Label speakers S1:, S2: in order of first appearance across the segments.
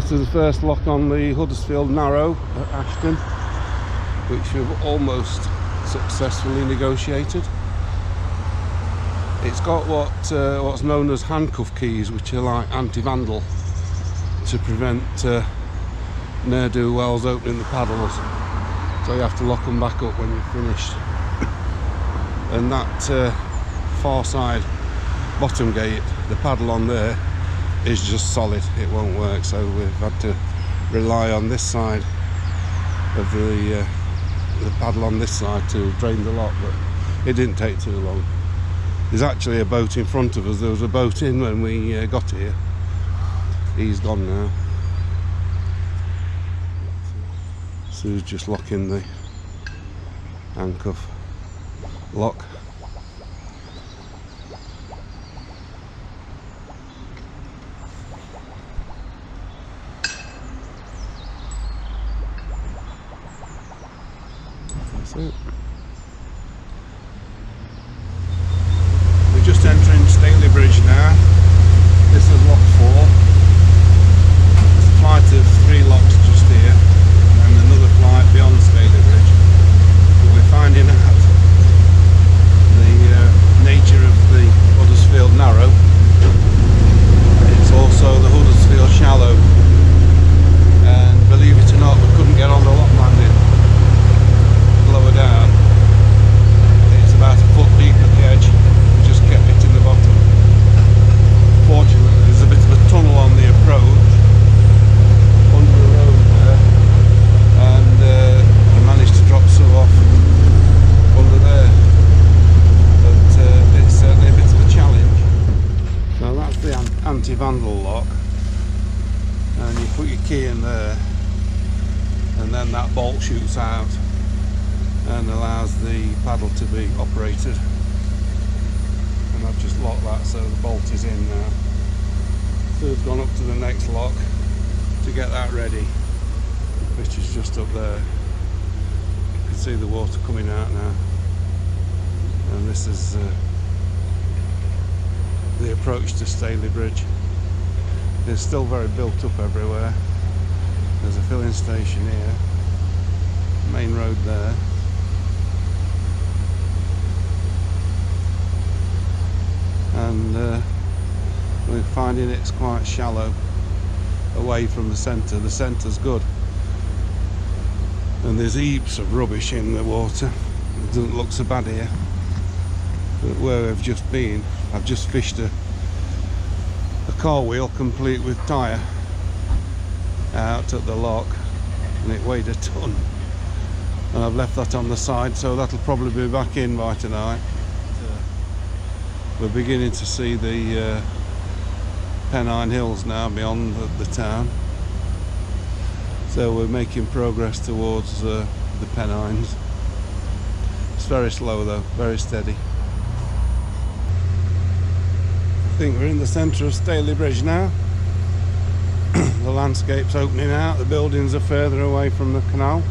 S1: This is the first lock on the Huddersfield Narrow at Ashton, which we've almost successfully negotiated. It's got what's known as handcuff keys, which are like anti-vandal, to prevent ne'er-do-wells opening the paddles. So you have to lock them back up when you're finished. And that far side bottom gate, the paddle on there is just solid, it won't work, so we've had to rely on this side of the paddle on this side to drain the lock, but it didn't take too long. There's actually a boat in front of us. There was a boat in when we got here. He's gone now. Sue's just locking the handcuff lock. That's it. We're just entering Stately Bridge now. This is lock 4. There's a flight of 3 locks just here, and another flight beyond Stately Bridge. But we're finding out the nature of the Huddersfield Narrow. It's also the Huddersfield Shallow, and believe it or not, we couldn't get on the lock landing lower down. It's about a foot deep at the edge. We just kept hitting the bottom. Fortunately, there's a bit of a tunnel on the approach under the road there, and I managed to drop some off under there. But it's certainly a bit of a challenge. So that's the anti-vandal lock, and you put your key in there, and then that bolt shoots out and allows the paddle to be operated. And I've just locked that, so the bolt is in now. So it's gone up to the next lock to get that ready, which is just up there. You can see the water coming out now. And this is the approach to Stately Bridge. It's still very built up everywhere. There's a filling station here, main road there. And we're finding it's quite shallow away from the centre. The centre's good, and there's heaps of rubbish in the water. It doesn't look so bad here, but where we've just been, I've just fished a car wheel complete with tyre out at the lock, and it weighed a ton, and I've left that on the side, so that'll probably be back in by tonight. We're beginning to see the Pennine Hills now beyond the town, so we're making progress towards the Pennines. It's very slow though, very steady. I think we're in the centre of Stately Bridge now. The landscape's opening out, the buildings are further away from the canal,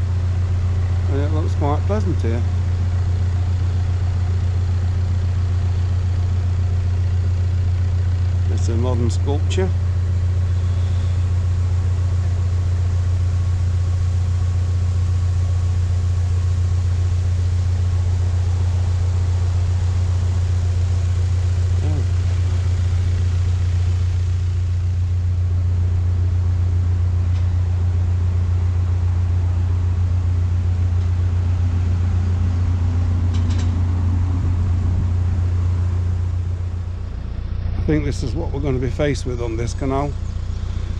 S1: and it looks quite pleasant here. It's a modern sculpture. I think this is what we're going to be faced with on this canal.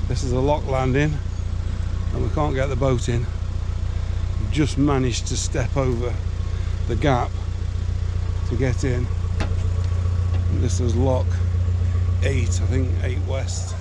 S1: This is a lock landing, and we can't get the boat in. We've just managed to step over the gap to get in. And this is lock 8, I think 8 West.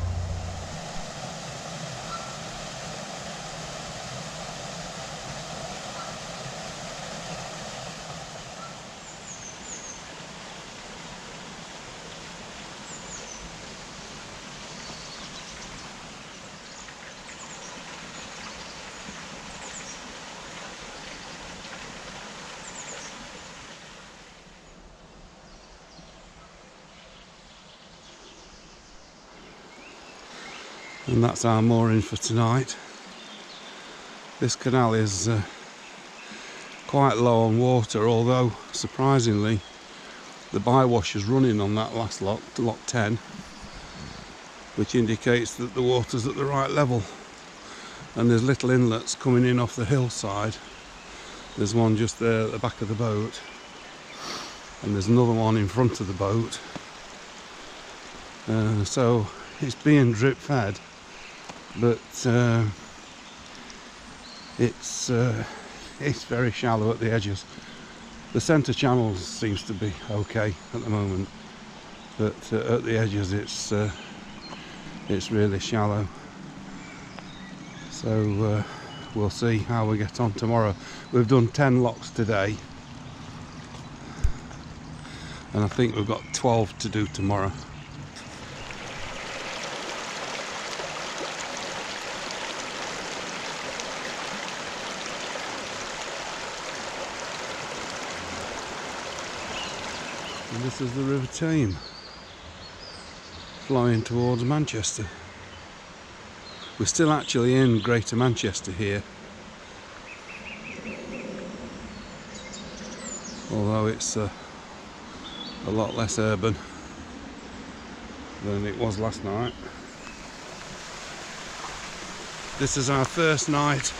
S1: And that's our mooring for tonight. This canal is quite low on water, although surprisingly the bywash is running on that last lot, lot 10, which indicates that the water's at the right level. And there's little inlets coming in off the hillside. There's one just there at the back of the boat, and there's another one in front of the boat. So it's being drip fed, but it's very shallow at the edges. The centre channel seems to be okay at the moment, but at the edges it's really shallow. So we'll see how we get on tomorrow. We've done 10 locks today, and I think we've got 12 to do tomorrow. And this is the River Tame flowing towards Manchester. We're still actually in Greater Manchester here, although it's a lot less urban than it was last night. This is our first night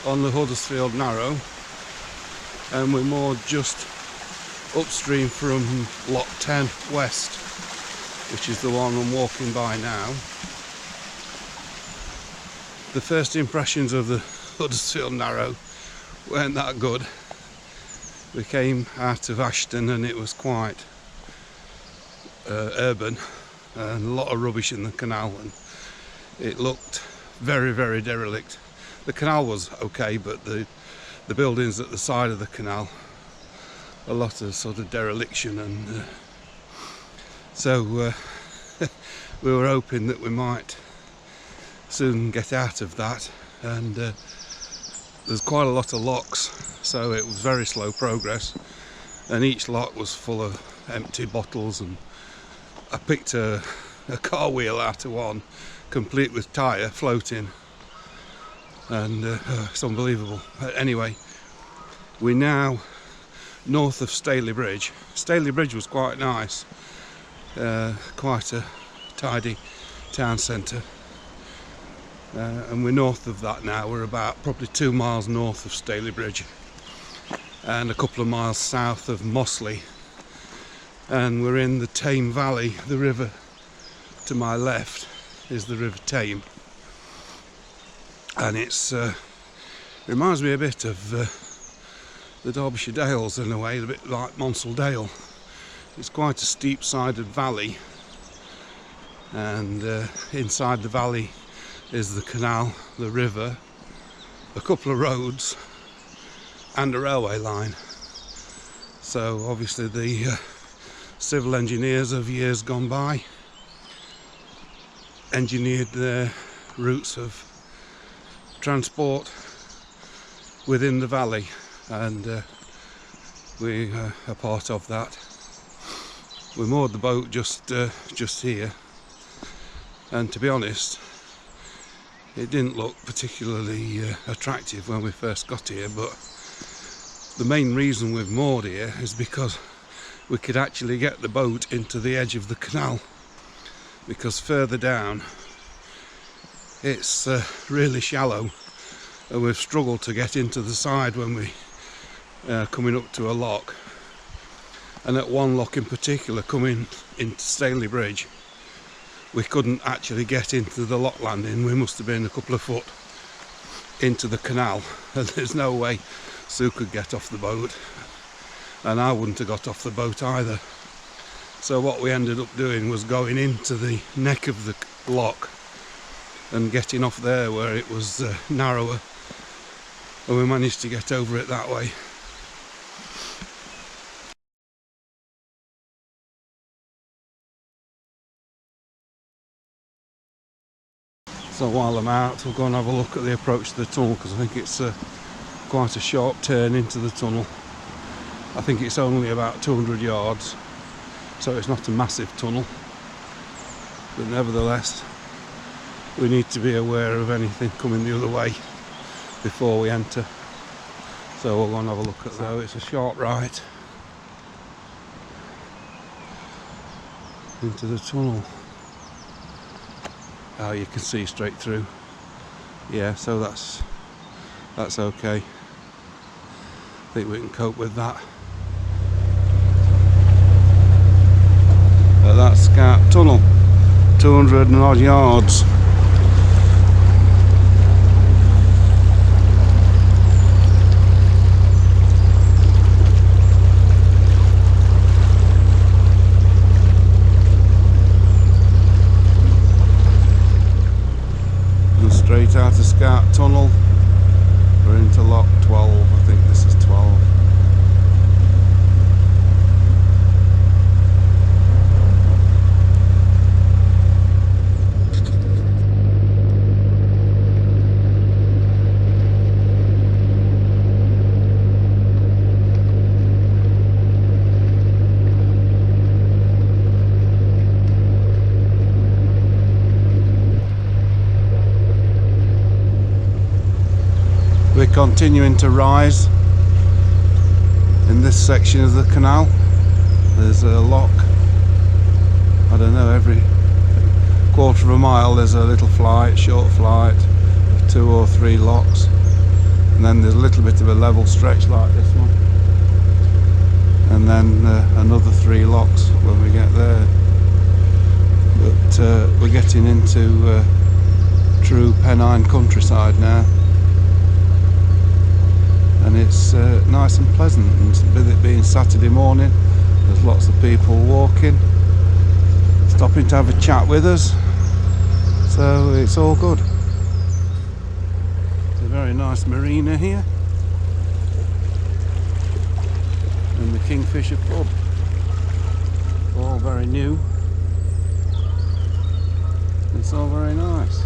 S1: on the Huddersfield Narrow, and we're moored just upstream from lot 10 west, which is the one I'm walking by now. The first impressions of the Huddersfield Narrow weren't that good. We came out of Ashton and it was quite urban, and a lot of rubbish in the canal, and it looked very, very derelict. The canal was okay, but the buildings at the side of the canal, a lot of sort of dereliction, and so we were hoping that we might soon get out of that. And there's quite a lot of locks, so it was very slow progress, and each lock was full of empty bottles, and I picked a car wheel out of one, complete with tyre floating, and it's unbelievable. But anyway, we're now north of Staley Bridge. Staley Bridge was quite nice, quite a tidy town centre, and we're north of that now. We're about probably 2 miles north of Staley Bridge and a couple of miles south of Mossley, and we're in the Tame Valley. The river to my left is the River Tame, and it's reminds me a bit of the Derbyshire Dales in a way, a bit like Monsell Dale. It's quite a steep-sided valley, and inside the valley is the canal, the river, a couple of roads and a railway line. So obviously the civil engineers of years gone by engineered their routes of transport within the valley, and we are part of that. We moored the boat just here, and to be honest, it didn't look particularly attractive when we first got here, but the main reason we've moored here is because we could actually get the boat into the edge of the canal, because further down it's really shallow, and we've struggled to get into the side when we coming up to a lock. And at one lock in particular, coming into Staley Bridge, we couldn't actually get into the lock landing. We must have been a couple of foot into the canal, and there's no way Sue could get off the boat, and I wouldn't have got off the boat either. So what we ended up doing was going into the neck of the lock and getting off there where it was narrower, and we managed to get over it that way. So while I'm out, we'll go and have a look at the approach to the tunnel, because I think it's quite a sharp turn into the tunnel. I think it's only about 200 yards, so it's not a massive tunnel, but nevertheless we need to be aware of anything coming the other way before we enter. So we'll go and have a look at that. So it's a short right into the tunnel. Oh, you can see straight through. Yeah, so that's okay. I think we can cope with that. But that's Scarp Tunnel, 200 and odd yards. And straight out of Scarp Tunnel, we're into lock 12. I think this is 12. We're continuing to rise in this section of the canal. There's a lock, I don't know, every quarter of a mile there's a little flight, short flight of 2 or 3 locks, and then there's a little bit of a level stretch like this one, and then another 3 locks when we get there. But we're getting into true Pennine countryside now. And it's nice and pleasant, and with it being Saturday morning, there's lots of people walking, stopping to have a chat with us, so it's all good. It's a very nice marina here, and the Kingfisher pub, all very new. It's all very nice.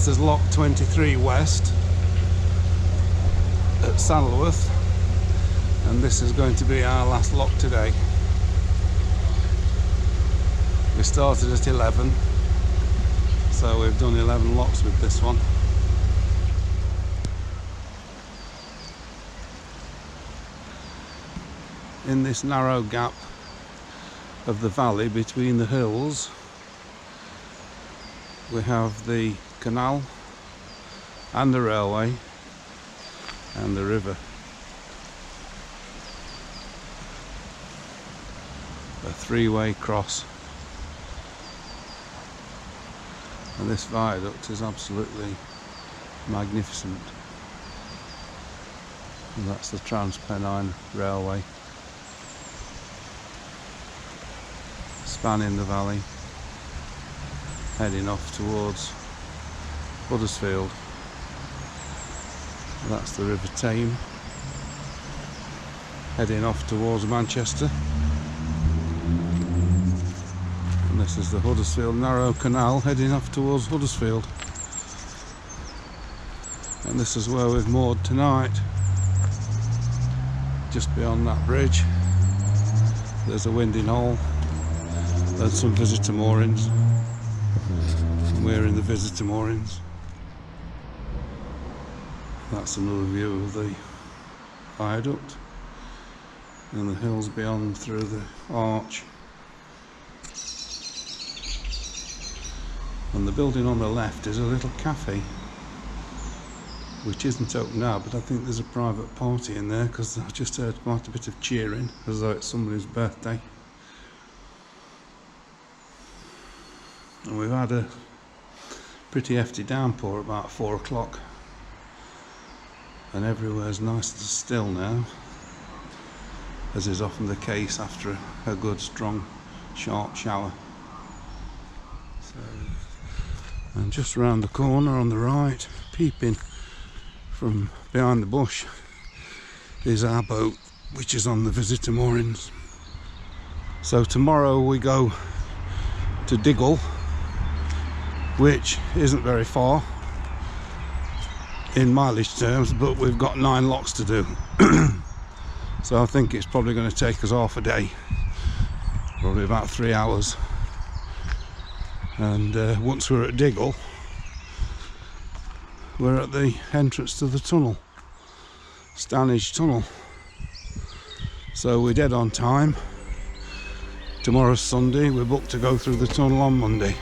S1: This is Lock 23 West at Saddleworth, and this is going to be our last lock today. We started at 11, so we've done 11 locks with this one. In this narrow gap of the valley between the hills, we have the canal and the railway and the river. A three-way cross. And this viaduct is absolutely magnificent. And that's the Transpennine Railway, spanning the valley, heading off towards Huddersfield. That's the River Tame, heading off towards Manchester. And this is the Huddersfield Narrow Canal, heading off towards Huddersfield. And this is where we've moored tonight. Just beyond that bridge, there's a winding hole and some visitor moorings. And we're in the visitor moorings. That's another view of the viaduct and the hills beyond through the arch. And the building on the left is a little cafe, which isn't open now, but I think there's a private party in there because I've just heard quite a bit of cheering as though it's somebody's birthday. And we've had a pretty hefty downpour about 4 o'clock, and everywhere's nice and still now, as is often the case after a good strong sharp shower. So, and just round the corner on the right, peeping from behind the bush, is our boat, which is on the visitor moorings. So tomorrow we go to Diggle, which isn't very far in mileage terms, but we've got 9 locks to do. So I think it's probably going to take us half a day, probably about 3 hours. And once we're at Diggle, we're at the entrance to the tunnel, Stanage Tunnel. So we're dead on time. Tomorrow's Sunday, we're booked to go through the tunnel on Monday.